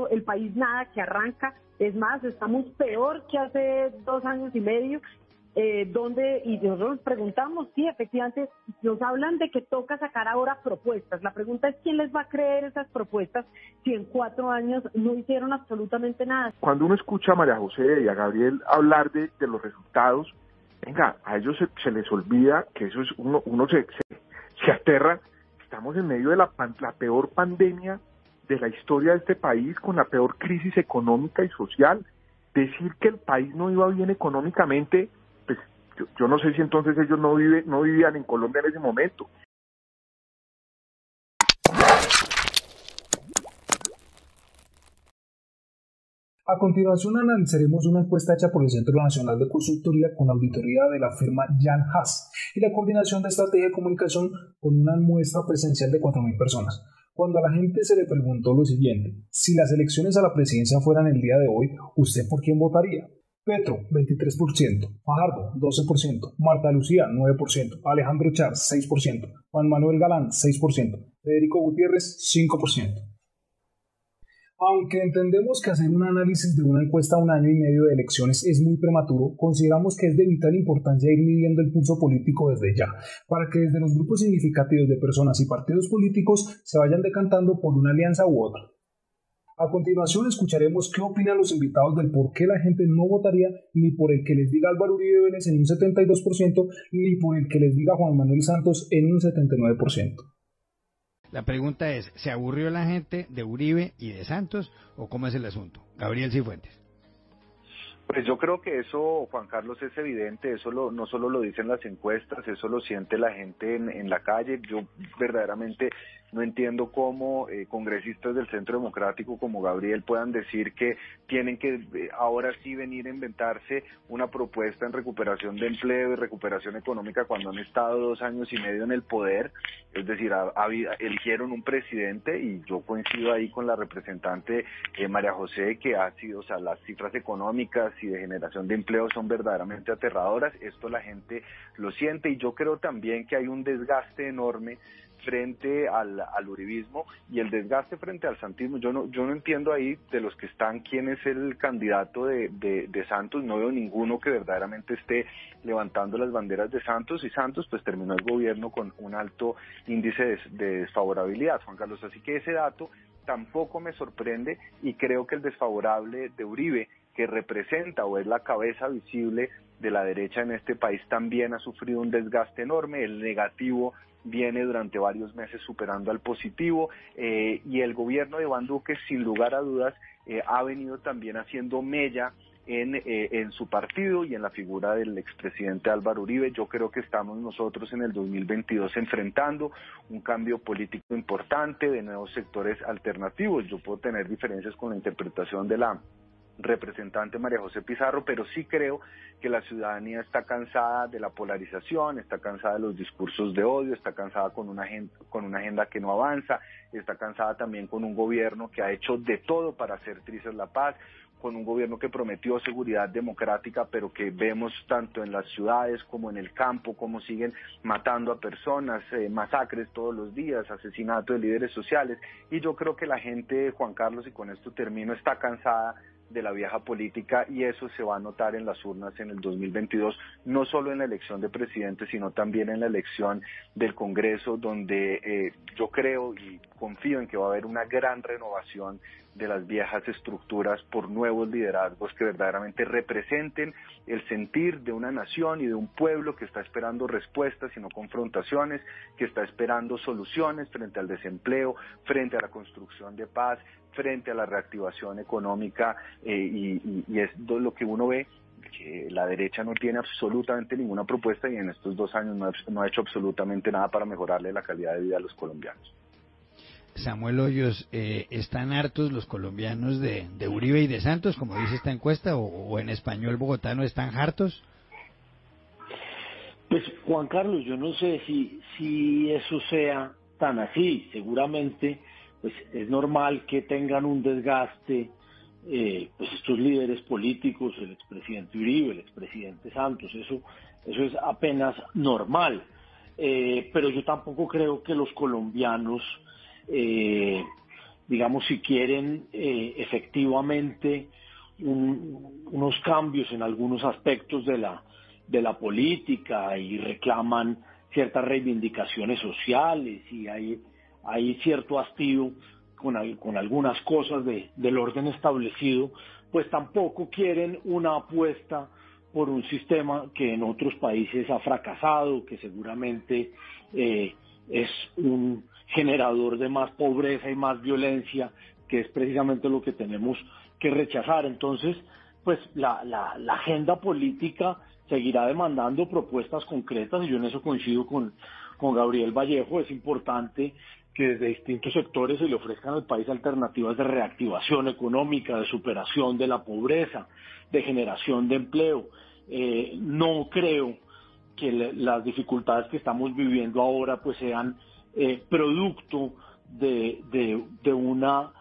el país nada que arranca, es más, estamos peor que hace 2 años y medio, y nosotros nos preguntamos, sí, efectivamente, nos hablan de que toca sacar ahora propuestas. La pregunta es, ¿quién les va a creer esas propuestas si en 4 años no hicieron absolutamente nada? Cuando uno escucha a María José y a Gabriel hablar de los resultados, venga, a ellos se les olvida que eso es, uno se aterra. Estamos en medio de la peor pandemia de la historia de este país, con la peor crisis económica y social. Decir que el país no iba bien económicamente, pues yo no sé si entonces ellos no vivían en Colombia en ese momento. A continuación analizaremos una encuesta hecha por el Centro Nacional de Consultoría con la auditoría de la firma Jan Haas y la coordinación de estrategia de comunicación con una muestra presencial de 4.000 personas. Cuando a la gente se le preguntó lo siguiente: si las elecciones a la presidencia fueran el día de hoy, ¿usted por quién votaría? Petro, 23%, Fajardo, 12%, Marta Lucía, 9%, Alejandro Char, 6%, Juan Manuel Galán, 6%, Federico Gutiérrez, 5%. Aunque entendemos que hacer un análisis de una encuesta a 1 año y medio de elecciones es muy prematuro, consideramos que es de vital importancia ir midiendo el pulso político desde ya, para que desde los grupos significativos de personas y partidos políticos se vayan decantando por una alianza u otra. A continuación escucharemos qué opinan los invitados del por qué la gente no votaría ni por el que les diga Álvaro Uribe Vélez en un 72%, ni por el que les diga Juan Manuel Santos en un 79%. La pregunta es, ¿se aburrió la gente de Uribe y de Santos o cómo es el asunto? Gabriel Cifuentes. Pues yo creo que eso, Juan Carlos, es evidente, eso no solo lo dicen las encuestas, eso lo siente la gente en la calle. Yo verdaderamente no entiendo cómo congresistas del Centro Democrático como Gabriel puedan decir que tienen que ahora sí venir a inventarse una propuesta en recuperación de empleo y recuperación económica cuando han estado 2 años y medio en el poder. Es decir, eligieron un presidente, y yo coincido ahí con la representante María José, que ha sido, o sea, las cifras económicas y de generación de empleo son verdaderamente aterradoras. Esto la gente lo siente, y yo creo también que hay un desgaste enorme frente al uribismo y el desgaste frente al santismo. Yo no entiendo ahí de los que están quién es el candidato de Santos. No veo ninguno que verdaderamente esté levantando las banderas de Santos, y Santos pues terminó el gobierno con un alto índice de desfavorabilidad, Juan Carlos. Así que ese dato tampoco me sorprende, y creo que el desfavorable de Uribe, que representa o es la cabeza visible de la derecha en este país, también ha sufrido un desgaste enorme. El negativo viene durante varios meses superando al positivo, y el gobierno de Iván Duque, sin lugar a dudas, ha venido también haciendo mella en su partido y en la figura del expresidente Álvaro Uribe. Yo creo que estamos nosotros en el 2022 enfrentando un cambio político importante de nuevos sectores alternativos. Yo puedo tener diferencias con la interpretación de la representante María José Pizarro, pero sí creo que la ciudadanía está cansada de la polarización, está cansada de los discursos de odio, está cansada con una agenda que no avanza, está cansada también con un gobierno que ha hecho de todo para hacer trizas la paz, con un gobierno que prometió seguridad democrática, pero que vemos tanto en las ciudades como en el campo, como siguen matando a personas, masacres todos los días, asesinatos de líderes sociales. Y yo creo que la gente, Juan Carlos, y con esto termino, está cansada de la vieja política, y eso se va a notar en las urnas en el 2022, no solo en la elección de presidente, sino también en la elección del Congreso, donde yo creo y confío en que va a haber una gran renovación de las viejas estructuras por nuevos liderazgos que verdaderamente representen el sentir de una nación y de un pueblo que está esperando respuestas y no confrontaciones, que está esperando soluciones frente al desempleo, frente a la construcción de paz, frente a la reactivación económica, y es lo que uno ve, que la derecha no tiene absolutamente ninguna propuesta, y en estos 2 años no ha hecho absolutamente nada para mejorarle la calidad de vida a los colombianos. Samuel Hoyos, ¿están hartos los colombianos de Uribe y de Santos, como dice esta encuesta, o en español bogotano están hartos? Pues Juan Carlos, yo no sé si eso sea tan así. Seguramente pues es normal que tengan un desgaste pues estos líderes políticos, el expresidente Uribe, el expresidente Santos, eso es apenas normal, pero yo tampoco creo que los colombianos digamos, si quieren efectivamente unos cambios en algunos aspectos de la política y reclaman ciertas reivindicaciones sociales y hay cierto hastío con algunas cosas del orden establecido, pues tampoco quieren una apuesta por un sistema que en otros países ha fracasado, que seguramente es un generador de más pobreza y más violencia, que es precisamente lo que tenemos que rechazar. Entonces, pues la agenda política seguirá demandando propuestas concretas y yo en eso coincido con Gabriel Vallejo. Es importante que desde distintos sectores se le ofrezcan al país alternativas de reactivación económica, de superación de la pobreza, de generación de empleo. No creo que las dificultades que estamos viviendo ahora pues sean producto de una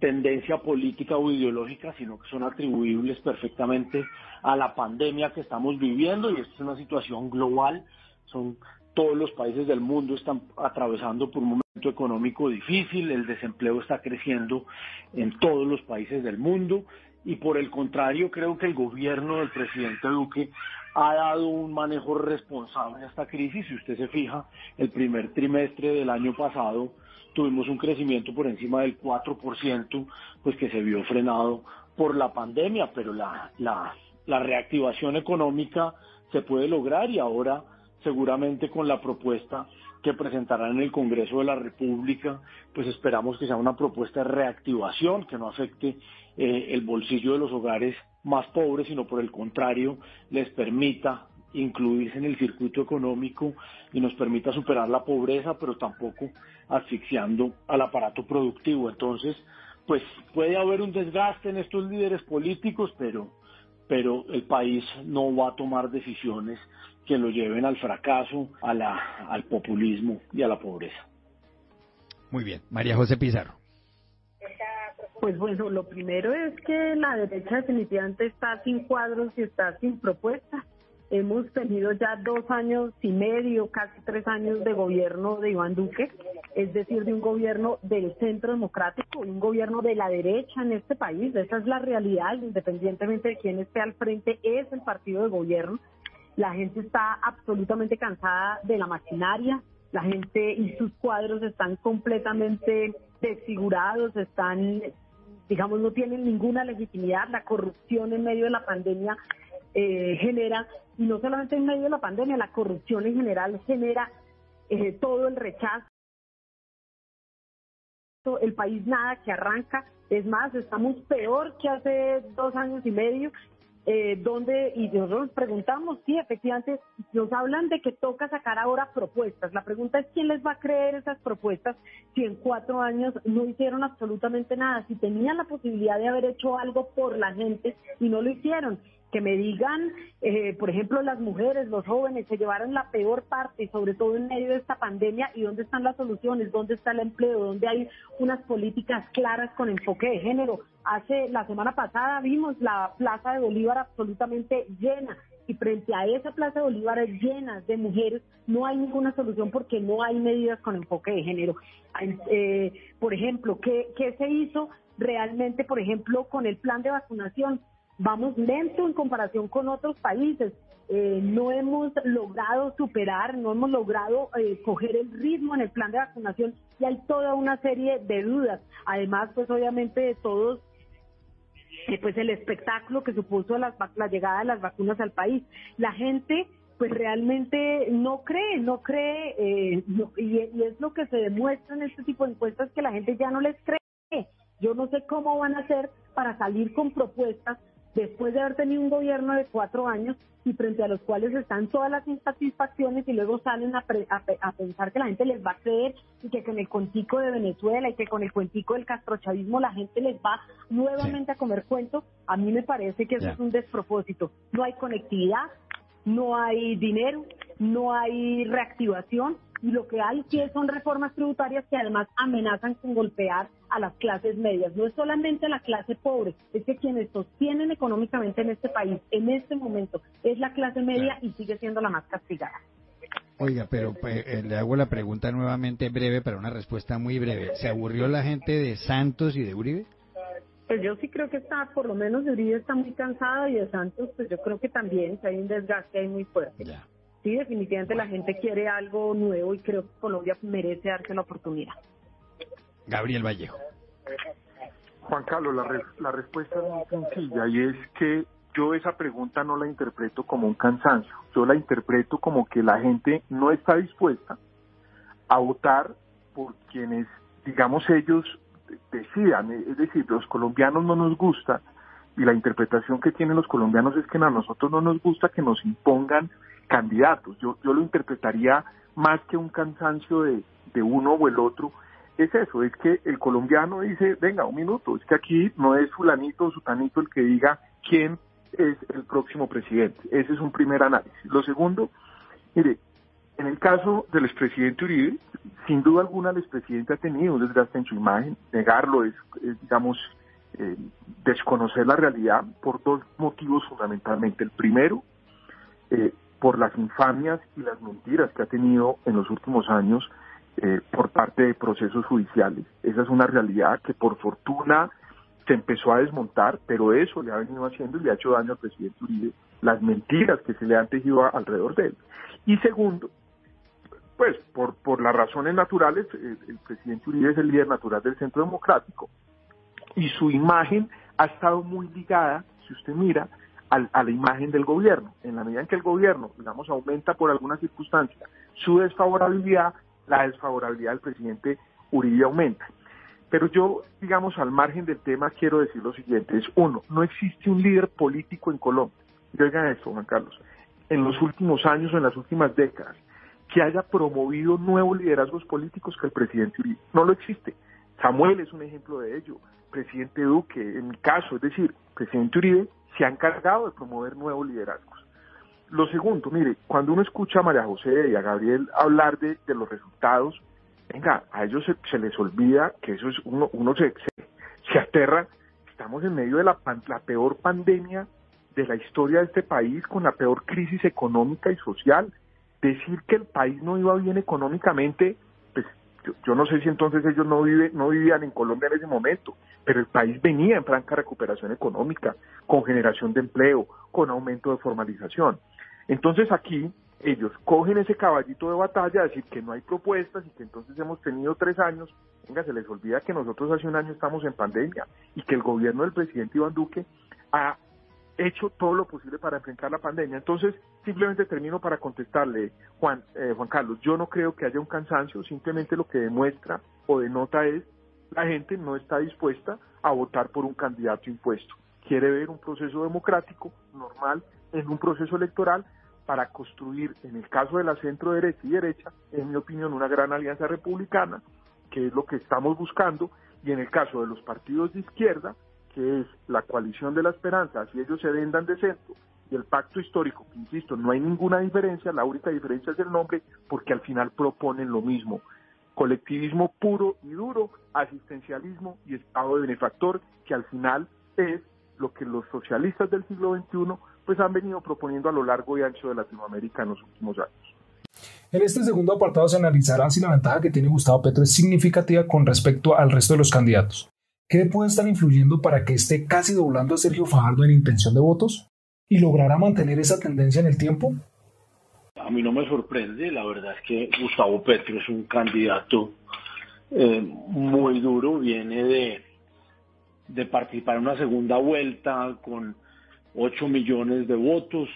tendencia política o ideológica, sino que son atribuibles perfectamente a la pandemia que estamos viviendo, y esta es una situación global. Todos los países del mundo están atravesando por un momento económico difícil, el desempleo está creciendo en todos los países del mundo, y por el contrario creo que el gobierno del presidente Duque ha dado un manejo responsable a esta crisis. Si usted se fija, el primer trimestre del año pasado tuvimos un crecimiento por encima del 4%, pues que se vio frenado por la pandemia, pero la reactivación económica se puede lograr, y ahora seguramente con la propuesta que presentarán en el Congreso de la República, pues esperamos que sea una propuesta de reactivación que no afecte el bolsillo de los hogares más pobres, sino por el contrario les permita incluirse en el circuito económico y nos permita superar la pobreza, pero tampoco asfixiando al aparato productivo. Entonces, pues puede haber un desgaste en estos líderes políticos, pero el país no va a tomar decisiones que lo lleven al fracaso, al populismo y a la pobreza. Muy bien. María José Pizarro. Pues bueno, lo primero es que la derecha definitivamente está sin cuadros y está sin propuestas. Hemos tenido ya 2 años y medio, casi 3 años de gobierno de Iván Duque, es decir, de un gobierno del centro democrático, un gobierno de la derecha en este país. Esa es la realidad, independientemente de quién esté al frente, es el partido de gobierno. La gente está absolutamente cansada de la maquinaria, la gente y sus cuadros están completamente desfigurados, digamos, no tienen ninguna legitimidad. La corrupción en medio de la pandemia genera, y no solamente en medio de la pandemia, la corrupción en general genera todo el rechazo. El país nada que arranca, es más, estamos peor que hace 2 años y medio, y nosotros nos preguntamos, sí, efectivamente, nos hablan de que toca sacar ahora propuestas. La pregunta es, ¿quién les va a creer esas propuestas si en 4 años no hicieron absolutamente nada? Si tenían la posibilidad de haber hecho algo por la gente y no lo hicieron. Que me digan, por ejemplo, las mujeres, los jóvenes se llevaron la peor parte, sobre todo en medio de esta pandemia, y dónde están las soluciones, dónde está el empleo, dónde hay unas políticas claras con enfoque de género. La semana pasada vimos la Plaza de Bolívar absolutamente llena, y frente a esa Plaza de Bolívar llena de mujeres no hay ninguna solución porque no hay medidas con enfoque de género. Por ejemplo, ¿qué se hizo realmente, por ejemplo, con el plan de vacunación? Vamos lento en comparación con otros países. No hemos logrado superar, no hemos logrado coger el ritmo en el plan de vacunación, y hay toda una serie de dudas. Además, pues obviamente de todos, pues el espectáculo que supuso la llegada de las vacunas al país. La gente pues realmente no cree, y es lo que se demuestra en este tipo de encuestas, que la gente ya no les cree. Yo no sé cómo van a hacer para salir con propuestas después de haber tenido un gobierno de 4 años y frente a los cuales están todas las insatisfacciones, y luego salen a pensar que la gente les va a creer, y que con el cuentico de Venezuela y que con el cuentico del castrochavismo la gente les va nuevamente a comer cuento. A mí me parece que eso es un despropósito. No hay conectividad, no hay dinero, no hay reactivación, y lo que hay sí son reformas tributarias que además amenazan con golpear a las clases medias. No es solamente la clase pobre, es que quienes sostienen económicamente en este país, en este momento, es la clase media, y sigue siendo la más castigada. Oiga, pero le hago la pregunta nuevamente breve para una respuesta muy breve. ¿Se aburrió la gente de Santos y de Uribe? Pues yo sí creo que por lo menos de Uribe está muy cansado y de Santos, pues yo creo que también hay un desgaste ahí muy fuerte. Ya. Sí, definitivamente la gente quiere algo nuevo y creo que Colombia merece darse la oportunidad. Gabriel Vallejo. Juan Carlos, la respuesta es muy sencilla y es que yo esa pregunta no la interpreto como un cansancio, yo la interpreto como que la gente no está dispuesta a votar por quienes, digamos, ellos decidan, es decir, los colombianos no nos gusta, y la interpretación que tienen los colombianos es que a nosotros no nos gusta que nos impongan candidatos. Yo lo interpretaría más que un cansancio de uno o el otro. Es eso, es que el colombiano dice, venga, un minuto, es que aquí no es fulanito o sutanito el que diga quién es el próximo presidente. Ese es un primer análisis. Lo segundo, mire, en el caso del expresidente Uribe, sin duda alguna el expresidente ha tenido un desgaste en su imagen. Negarlo es digamos, desconocer la realidad por dos motivos fundamentalmente. El primero, por las infamias y las mentiras que ha tenido en los últimos años por parte de procesos judiciales. Esa es una realidad que por fortuna se empezó a desmontar, pero eso le ha venido haciendo y le ha hecho daño al presidente Uribe, las mentiras que se le han tejido alrededor de él. Y segundo, pues por las razones naturales, el presidente Uribe es el líder natural del Centro Democrático y su imagen ha estado muy ligada, si usted mira, a la imagen del gobierno. En la medida en que el gobierno, digamos, aumenta por alguna circunstancia su desfavorabilidad, la desfavorabilidad del presidente Uribe aumenta. Pero yo, digamos, al margen del tema, quiero decir lo siguiente. Es uno, no existe un líder político en Colombia. Y oigan esto, Juan Carlos, en los últimos años o en las últimas décadas, que haya promovido nuevos liderazgos políticos que el presidente Uribe. No lo existe. Samuel es un ejemplo de ello. Presidente Duque, en mi caso, es decir, presidente Uribe se ha encargado de promover nuevos liderazgos. Lo segundo, mire, cuando uno escucha a María José y a Gabriel hablar de los resultados, venga, a ellos se les olvida que eso es uno se aterra. Estamos en medio de la peor pandemia de la historia de este país, con la peor crisis económica y social. Decir que el país no iba bien económicamente, pues yo no sé si entonces ellos no vivían en Colombia en ese momento, pero el país venía en franca recuperación económica, con generación de empleo, con aumento de formalización. Entonces aquí ellos cogen ese caballito de batalla a decir que no hay propuestas y que entonces hemos tenido 3 años. Venga, se les olvida que nosotros hace 1 año estamos en pandemia y que el gobierno del presidente Iván Duque ha hecho todo lo posible para enfrentar la pandemia. Entonces, simplemente termino para contestarle, Juan Carlos, yo no creo que haya un cansancio, simplemente lo que demuestra o denota es la gente no está dispuesta a votar por un candidato impuesto. Quiere ver un proceso democrático normal en un proceso electoral para construir, en el caso de la centro derecha y derecha, en mi opinión, una gran alianza republicana, que es lo que estamos buscando, y en el caso de los partidos de izquierda, que es la coalición de la esperanza, si ellos se vendan de centro, y el pacto histórico, que insisto, no hay ninguna diferencia, la única diferencia es el nombre, porque al final proponen lo mismo: colectivismo puro y duro, asistencialismo y estado de benefactor, que al final es lo que los socialistas del siglo XXI pues han venido proponiendo a lo largo y ancho de Latinoamérica en los últimos años. En este segundo apartado se analizará si la ventaja que tiene Gustavo Petro es significativa con respecto al resto de los candidatos. ¿Qué puede estar influyendo para que esté casi doblando a Sergio Fajardo en intención de votos? ¿Y logrará mantener esa tendencia en el tiempo? A mí no me sorprende, la verdad es que Gustavo Petro es un candidato muy duro, viene de participar en una segunda vuelta con 8 millones de votos,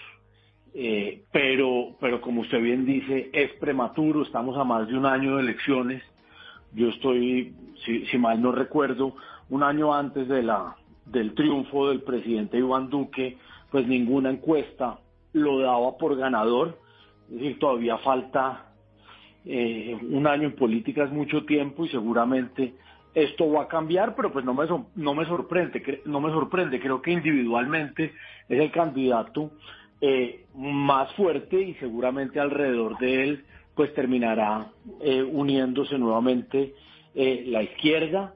pero como usted bien dice, es prematuro, estamos a más de 1 año de elecciones. Yo estoy, si mal no recuerdo, 1 año antes del triunfo del presidente Iván Duque, pues ninguna encuesta lo daba por ganador. Es decir, todavía falta 1 año en política, es mucho tiempo y seguramente esto va a cambiar, pero pues no me sorprende, creo que individualmente es el candidato más fuerte y seguramente alrededor de él pues terminará uniéndose nuevamente la izquierda,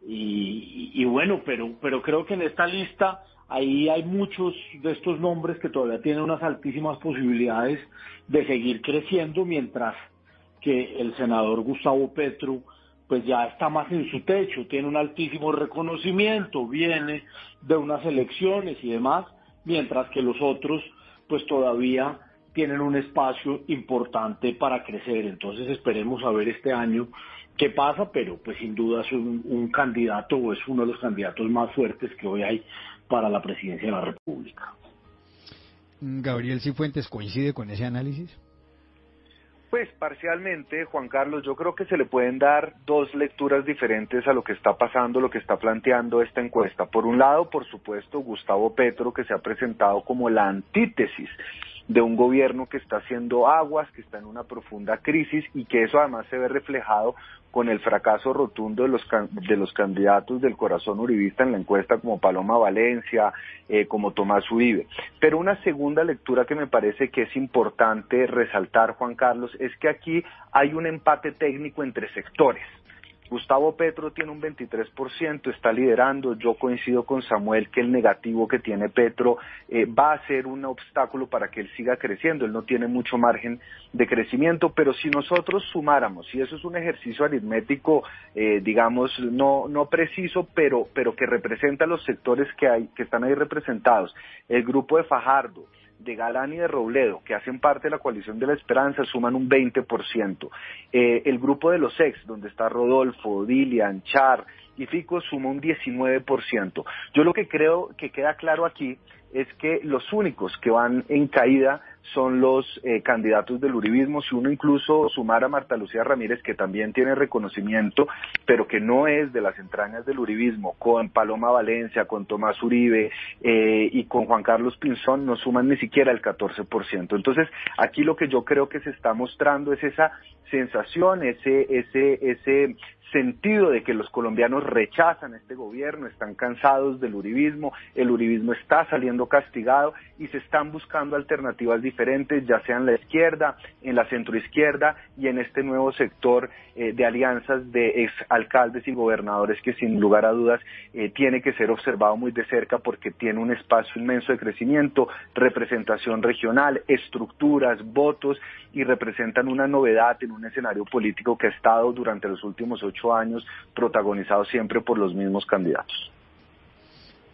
Y bueno, pero creo que en esta lista ahí hay muchos de estos nombres que todavía tienen unas altísimas posibilidades de seguir creciendo, mientras que el senador Gustavo Petro pues ya está más en su techo, tiene un altísimo reconocimiento, viene de unas elecciones y demás, mientras que los otros pues todavía tienen un espacio importante para crecer. Entonces esperemos a ver este año qué pasa, pero pues sin duda es un candidato, o es uno de los candidatos más fuertes que hoy hay para la presidencia de la República. Gabriel Cifuentes, ¿coincide con ese análisis? Pues parcialmente, Juan Carlos, yo creo que se le pueden dar dos lecturas diferentes a lo que está pasando, lo que está planteando esta encuesta. Por un lado, por supuesto, Gustavo Petro, que se ha presentado como la antítesis de un gobierno que está haciendo aguas, que está en una profunda crisis, y que eso además se ve reflejado con el fracaso rotundo de los candidatos del corazón uribista en la encuesta, como Paloma Valencia, como Tomás Uribe. Pero una segunda lectura que me parece que es importante resaltar, Juan Carlos, es que aquí hay un empate técnico entre sectores. Gustavo Petro tiene un 23%, está liderando. Yo coincido con Samuel que el negativo que tiene Petro va a ser un obstáculo para que él siga creciendo. Él no tiene mucho margen de crecimiento, pero si nosotros sumáramos, y eso es un ejercicio aritmético, digamos, no preciso, pero que representa los sectores que están ahí representados, el grupo de Fajardo, de Galán y de Robledo, que hacen parte de la coalición de la esperanza, suman un 20%. El grupo de los ex, donde está Rodolfo, Dilian, Char y Fico, suma un 19%. Yo lo que creo que queda claro aquí es que los únicos que van en caída son los candidatos del uribismo. Si uno incluso sumara a Marta Lucía Ramírez, que también tiene reconocimiento, pero que no es de las entrañas del uribismo, con Paloma Valencia, con Tomás Uribe y con Juan Carlos Pinzón, no suman ni siquiera el 14%. Entonces, aquí lo que yo creo que se está mostrando es esa sensación, ese sentido de que los colombianos rechazan este gobierno, están cansados del uribismo, el uribismo está saliendo castigado y se están buscando alternativas diferentes, ya sea en la izquierda, en la centroizquierda y en este nuevo sector de alianzas de exalcaldes y gobernadores que sin lugar a dudas tiene que ser observado muy de cerca porque tiene un espacio inmenso de crecimiento, representación regional, estructuras, votos y representan una novedad en un escenario político que ha estado durante los últimos 8 años protagonizado siempre por los mismos candidatos.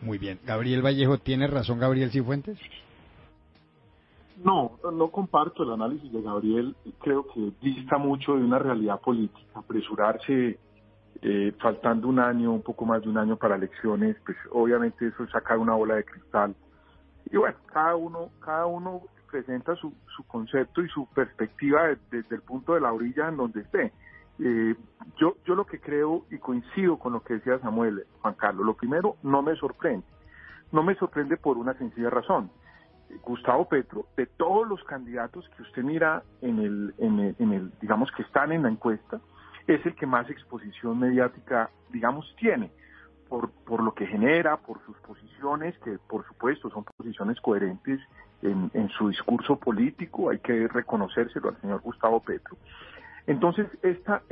Muy bien. Gabriel Vallejo, ¿tiene razón Gabriel Cifuentes? No comparto el análisis de Gabriel. Creo que dista mucho de una realidad política. Apresurarse faltando un año, un poco más de un año para elecciones, pues obviamente eso es sacar una bola de cristal. Y bueno, cada uno presenta su concepto y su perspectiva desde el punto de la orilla en donde esté. Yo lo que creo y coincido con lo que decía Samuel, Juan Carlos, lo primero, no me sorprende por una sencilla razón. Gustavo Petro, de todos los candidatos que usted mira en el digamos que están en la encuesta, es el que más exposición mediática, digamos, tiene, por lo que genera, por sus posiciones, que por supuesto son posiciones coherentes en su discurso político, hay que reconocérselo al señor Gustavo Petro. Entonces, esta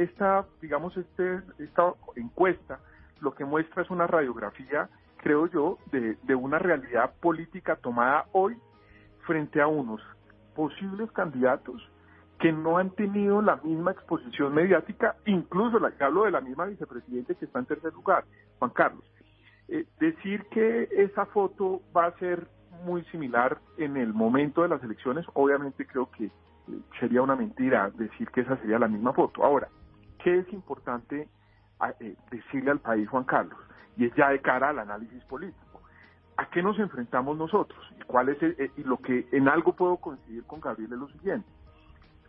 encuesta lo que muestra es una radiografía, creo yo, de una realidad política tomada hoy frente a unos posibles candidatos que no han tenido la misma exposición mediática, incluso hablo de la misma vicepresidente que está en tercer lugar, Juan Carlos. Decir que esa foto va a ser muy similar en el momento de las elecciones, obviamente creo que sería una mentira decir que esa sería la misma foto. Ahora, ¿qué es importante decirle al país, Juan Carlos? Y es ya de cara al análisis político. ¿A qué nos enfrentamos nosotros? ¿Y cuál es y lo que en algo puedo coincidir con Gabriel es lo siguiente?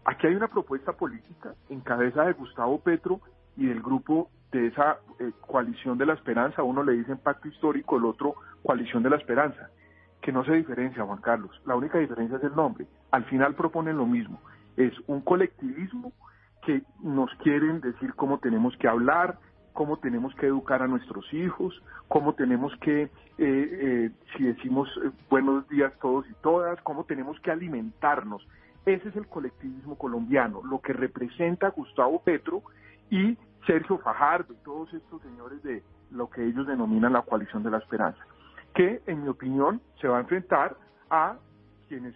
Aquí hay una propuesta política en cabeza de Gustavo Petro y del grupo de esa coalición de la esperanza. Uno le dicen pacto histórico, el otro coalición de la esperanza, que no se diferencia, Juan Carlos. La única diferencia es el nombre. Al final proponen lo mismo. Es un colectivismo que nos quieren decir cómo tenemos que hablar, cómo tenemos que educar a nuestros hijos, cómo tenemos que, si decimos buenos días todos y todas, cómo tenemos que alimentarnos. Ese es el colectivismo colombiano, lo que representa Gustavo Petro, y Sergio Fajardo y todos estos señores de lo que ellos denominan la coalición de la esperanza, que en mi opinión se va a enfrentar a quienes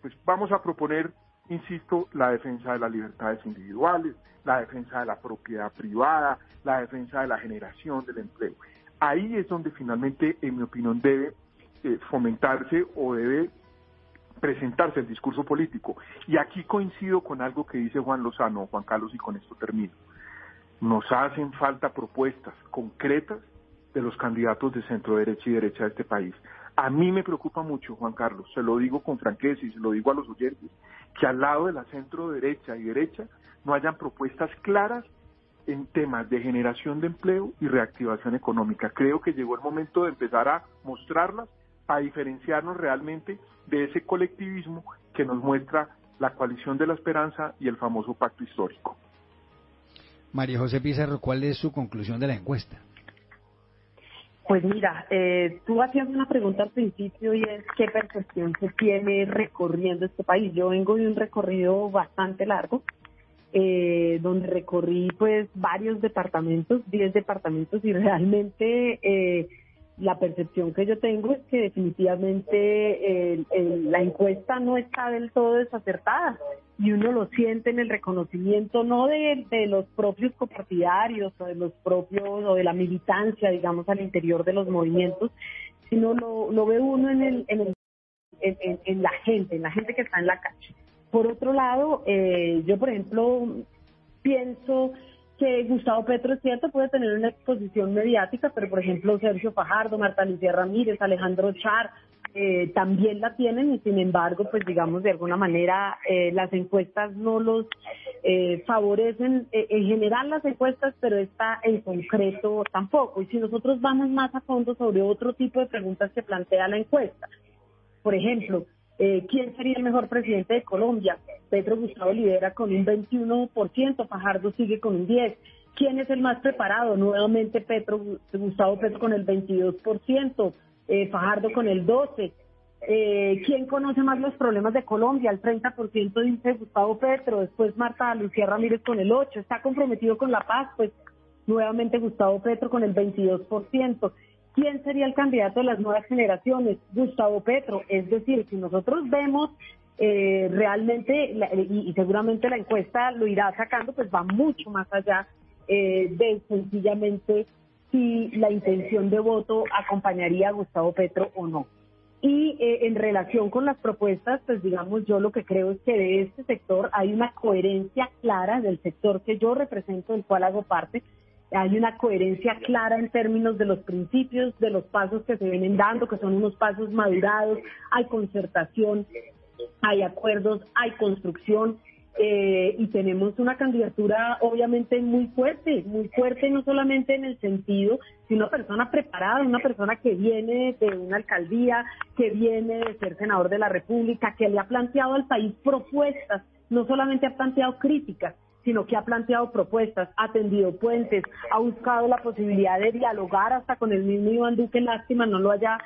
pues vamos a proponer, insisto, la defensa de las libertades individuales, la defensa de la propiedad privada, la defensa de la generación del empleo. Ahí es donde finalmente, en mi opinión, debe fomentarse o debe presentarse el discurso político. Y aquí coincido con algo que dice Juan Lozano, Juan Carlos, y con esto termino. Nos hacen falta propuestas concretas de los candidatos de centro derecha y derecha de este país. A mí me preocupa mucho, Juan Carlos, se lo digo con franqueza y se lo digo a los oyentes, que al lado de la centro derecha y derecha no hayan propuestas claras en temas de generación de empleo y reactivación económica. Creo que llegó el momento de empezar a mostrarlas, a diferenciarnos realmente de ese colectivismo que nos muestra la coalición de la esperanza y el famoso pacto histórico. María José Pizarro, ¿cuál es su conclusión de la encuesta? Pues mira, tú hacías una pregunta al principio y es ¿qué percepción se tiene recorriendo este país? Yo vengo de un recorrido bastante largo, donde recorrí pues varios departamentos, 10 departamentos, y realmente la percepción que yo tengo es que definitivamente la encuesta no está del todo desacertada, y uno lo siente en el reconocimiento no de los propios copartidarios o de los propios o de la militancia, digamos, al interior de los movimientos, sino lo ve uno en la gente que está en la calle. Por otro lado, yo por ejemplo pienso que Gustavo Petro, es cierto, puede tener una exposición mediática, pero por ejemplo Sergio Fajardo, Marta Lucía Ramírez, Alejandro Char, también la tienen, y sin embargo, pues digamos, de alguna manera las encuestas no los favorecen, en general las encuestas, pero esta en concreto tampoco. Y si nosotros vamos más a fondo sobre otro tipo de preguntas que plantea la encuesta, por ejemplo, ¿quién sería el mejor presidente de Colombia? Petro Gustavo lidera con un 21%, Fajardo sigue con un 10%. ¿Quién es el más preparado? Nuevamente Gustavo Petro con el 22%, Fajardo con el 12%. ¿Quién conoce más los problemas de Colombia? El 30% dice Gustavo Petro, después Marta Lucía Ramírez con el 8%. ¿Está comprometido con la paz? Pues nuevamente Gustavo Petro con el 22%. ¿Quién sería el candidato de las nuevas generaciones? Gustavo Petro. Es decir, si nosotros vemos realmente, y seguramente la encuesta lo irá sacando, pues va mucho más allá de sencillamente si la intención de voto acompañaría a Gustavo Petro o no. Y en relación con las propuestas, pues digamos, yo lo que creo es que de este sector hay una coherencia clara, del sector que yo represento, del cual hago parte. Hay una coherencia clara en términos de los principios, de los pasos que se vienen dando, que son unos pasos madurados, hay concertación, hay acuerdos, hay construcción, y tenemos una candidatura obviamente muy fuerte no solamente en el sentido, sino una persona preparada, una persona que viene de una alcaldía, que viene de ser senador de la República, que le ha planteado al país propuestas, no solamente ha planteado críticas, sino que ha planteado propuestas, ha tendido puentes, ha buscado la posibilidad de dialogar hasta con el mismo Iván Duque. Lástima no lo haya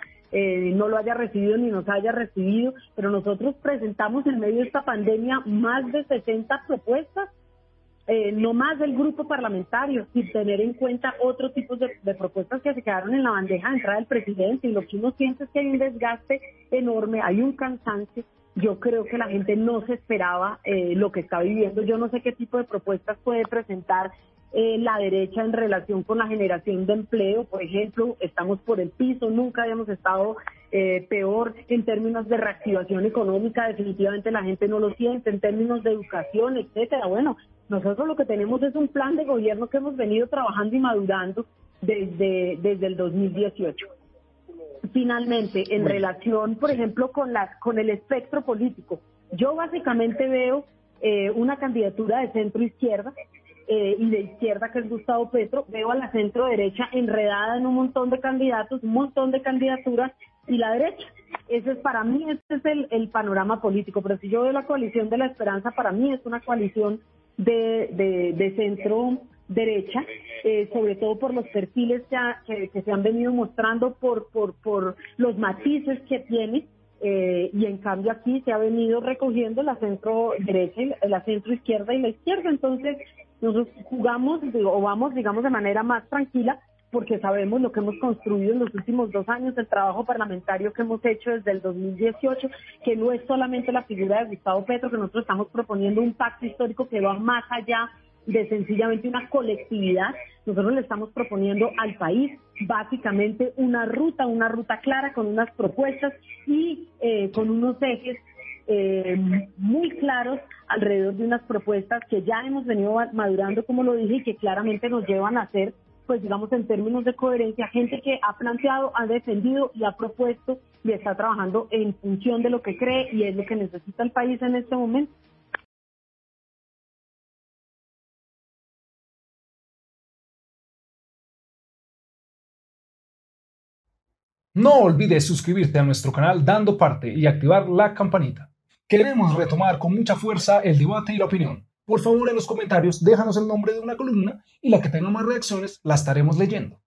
recibido ni nos haya recibido, pero nosotros presentamos en medio de esta pandemia más de 60 propuestas, no más del grupo parlamentario, sin tener en cuenta otro tipo de propuestas que se quedaron en la bandeja de entrada del presidente, y lo que uno siente es que hay un desgaste enorme, hay un cansancio. Yo creo que la gente no se esperaba lo que está viviendo. Yo no sé qué tipo de propuestas puede presentar la derecha en relación con la generación de empleo. Por ejemplo, estamos por el piso, nunca habíamos estado peor en términos de reactivación económica. Definitivamente la gente no lo siente, en términos de educación, etcétera. Bueno, nosotros lo que tenemos es un plan de gobierno que hemos venido trabajando y madurando desde el 2018. Finalmente, en relación, por ejemplo, con el espectro político, yo básicamente veo una candidatura de centro-izquierda y de izquierda, que es Gustavo Petro. Veo a la centro-derecha enredada en un montón de candidatos, un montón de candidaturas, y la derecha. Para mí, ese es el panorama político. Pero si yo veo la coalición de la esperanza, para mí es una coalición de centro-derecha, sobre todo por los perfiles que se han venido mostrando, por los matices que tiene, y en cambio aquí se ha venido recogiendo la centro-derecha, la centro-izquierda y la izquierda. Entonces, nosotros jugamos o vamos, digamos, de manera más tranquila, porque sabemos lo que hemos construido en los últimos 2 años, el trabajo parlamentario que hemos hecho desde el 2018, que no es solamente la figura de Gustavo Petro, que nosotros estamos proponiendo un pacto histórico que va más allá de sencillamente una colectividad. Nosotros le estamos proponiendo al país básicamente una ruta clara, con unas propuestas y con unos ejes muy claros alrededor de unas propuestas que ya hemos venido madurando, como lo dije, y que claramente nos llevan a ser, pues digamos, en términos de coherencia, gente que ha planteado, ha defendido y ha propuesto y está trabajando en función de lo que cree y es lo que necesita el país en este momento. No olvides suscribirte a nuestro canal dando parte y activar la campanita. Queremos retomar con mucha fuerza el debate y la opinión. Por favor, en los comentarios déjanos el nombre de una columna y la que tenga más reacciones la estaremos leyendo.